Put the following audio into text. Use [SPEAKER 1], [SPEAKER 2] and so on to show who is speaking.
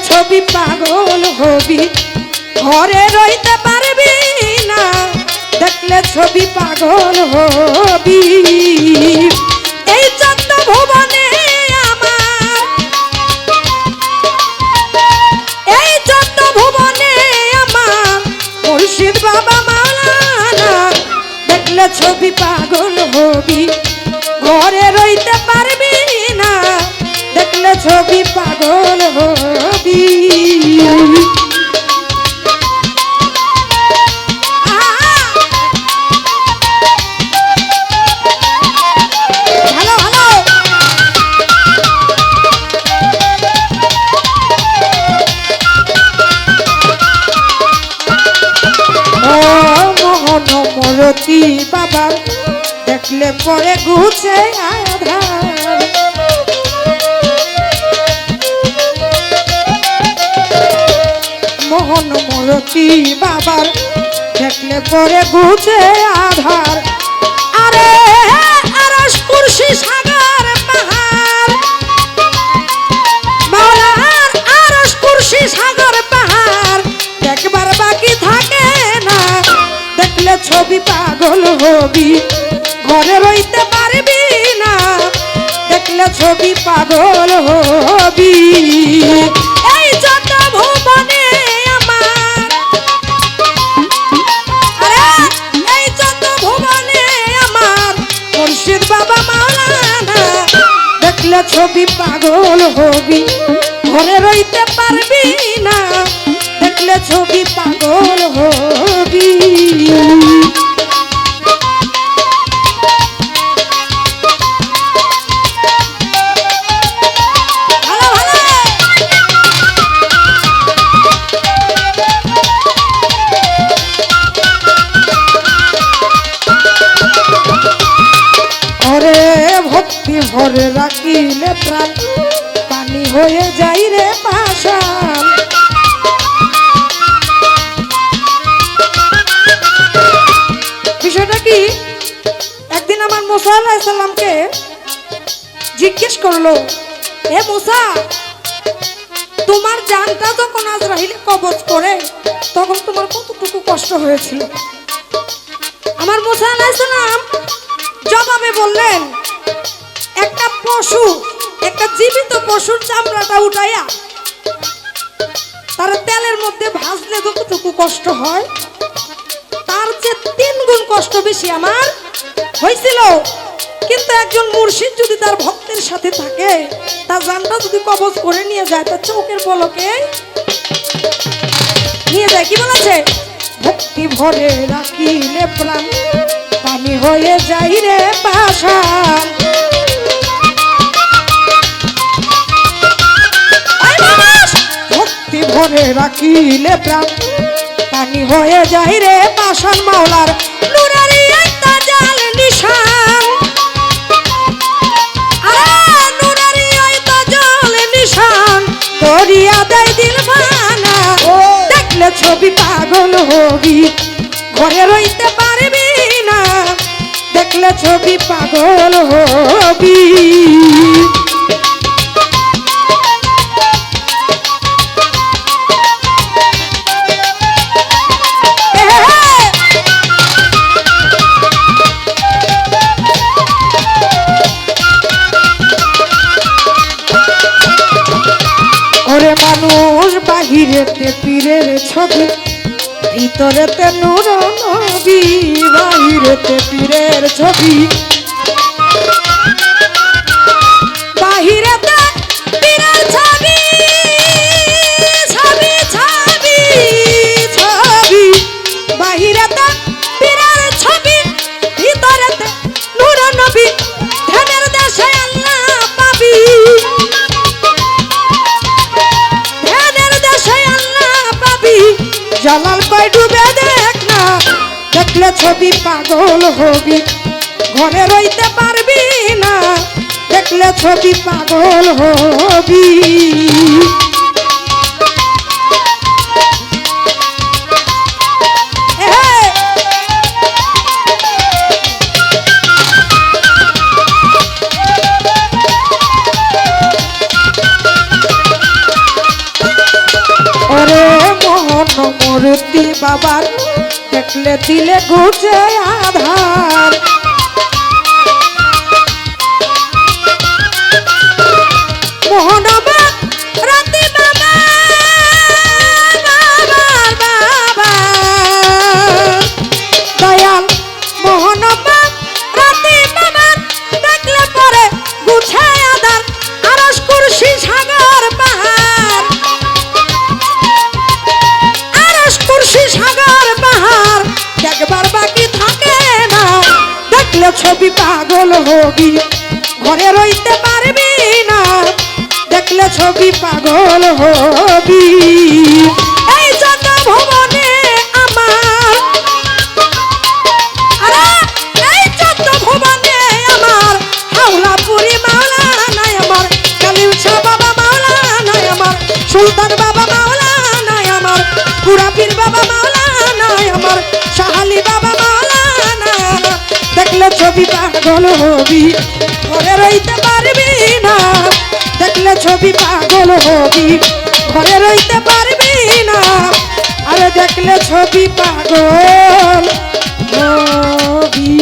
[SPEAKER 1] ছবি পাগল হবি, ঘরে রইতে পারবি না, দেখলে ছবি পাগল হবি। এই চন্দ্র ভুবনে আমার, এই চন্দ্র ভুবনে আমার মুর্শিদ বাবা মাওলানা, দেখলে ছবি পাগল হবি, ঘরে রইতে পারবি না, দেখলে ছবি পাগল হবি। মরতি বাবা দেখলে পরে ঘুচে আধার, মোহন মরতি বাবার দেখলে পরে ঘুচে আধার। আরে আরশ কুরসি সাগর পাহাড়, মাওলার আরশ কুরসি সাগর পাহাড় দেখবার বাকি থাকে না, দেখলে ছবি পাগল হবি, ঘরে রইতে পারবি না, দেখলে ছবি পাগল হবি। এই যত ভুবনে আমার, আরে এই যত ভুবনে আমার মুর্শিদ বাবা মাওলানা, দেখলে ছবি পাগল হবি, ঘরে রইতে পারবি না, দেখলে ছবি পাগল হবি। ভক্তি ভরে রাখিলে প্রাণ পানি হয়ে যাই রে পাষাণ। বিষয়টা কি, একদিন আমার মুসা আলাইহিস সালামকে জিজ্ঞেস করলো, হে মুসা, তোমার জানটা যখন আজরাইল কবজ করে তখন তোমার কতটুকু কষ্ট হয়েছিল? আমার মুসা আলাইহিস সালাম জবাবে বললেন, একটা পশু, একটা জীবিত পশুর চামড়াটা উঠাইয়া তার তেলের মধ্যে ভাজলে যতটুকু কষ্ট হয় তার চেয়ে 3 গুণ কষ্ট বেশি আমার হয়েছিল। কিন্তু একজন মুর্শিদ যদি তার ভক্তের সাথে থাকে, তার জানটা যদি কবজ করে নিয়ে যায়, তার চোখের পলকে নিয়ে যায়। কি বলেছে? ভক্তি ভরে রাখিলে প্রাণ পানি হয়ে যাই রে পাষাণ। ভক্তি ভরে রাখিলে প্রাণ পানি হয়ে যাই রে পাষাণ। মাওলার নুরারি একটা জাল নিশান, আরে নুরারি একটা জাল নিশান দরিয়া দেয় দিল ভানা। দেখলে ছবি পাগল হবি, ঘরে রইতে পারবি না, দেখলে ছবি পাগল হবি। ওরে মানুষ বাহিরেতে পীরের ছবি, ভিতরেতে নূর নবী। বাহিরেতে পীরের ছবি, বাহিরেতে পীরের ছবি, ছবি ছবি ছবি, বাহিরেতে পীরের ছবি, ভিতরেতে নূর নবী। ধ্যানের দেশে আল্লাহ পাবি, ধ্যানের দেশে আল্লাহ পাবি। জালাল কয় ডুবে দেখ না, দেখলে ছবি পাগল হবি, ঘরে রইতে পারবি না, দেখলে ছবি পাগল হবি। বাবার দেখলে দিলে ঘুচে আধার মোহনবা রাতে বাবা বাবার বাবা দয়াল মোহনবা রাতে বাবা দেখলে পরে গুছে আধার আরশ কুরসি সাগর পাহাড় আরশ কুরসি সাগর পাহাড় দেখবার বাকি থাকে না দেখলে ছবি পাগল হবি ঘরে রইতে পারবি না দেখলে ছবি পাগল হবি এই যত ভুবনে আমার আরে এই যত ভুবনে আমার হাওলাপুরি মাওলা নাই আমার কালিম শাহ বাবা মাওলা নাই আমার সুলতান বাবা মাওলা নাই আমার পুরাপীর বাবা মাওলা নাই আমার শাহালি বাবা মাওলা নাই দেখলে ছবি পাগল হবি ঘরে রইতে পারবি না দেখলে ছবি পাগল হবি ঘরে রইতে পারবি না আরে দেখলে ছবি পাগল হবি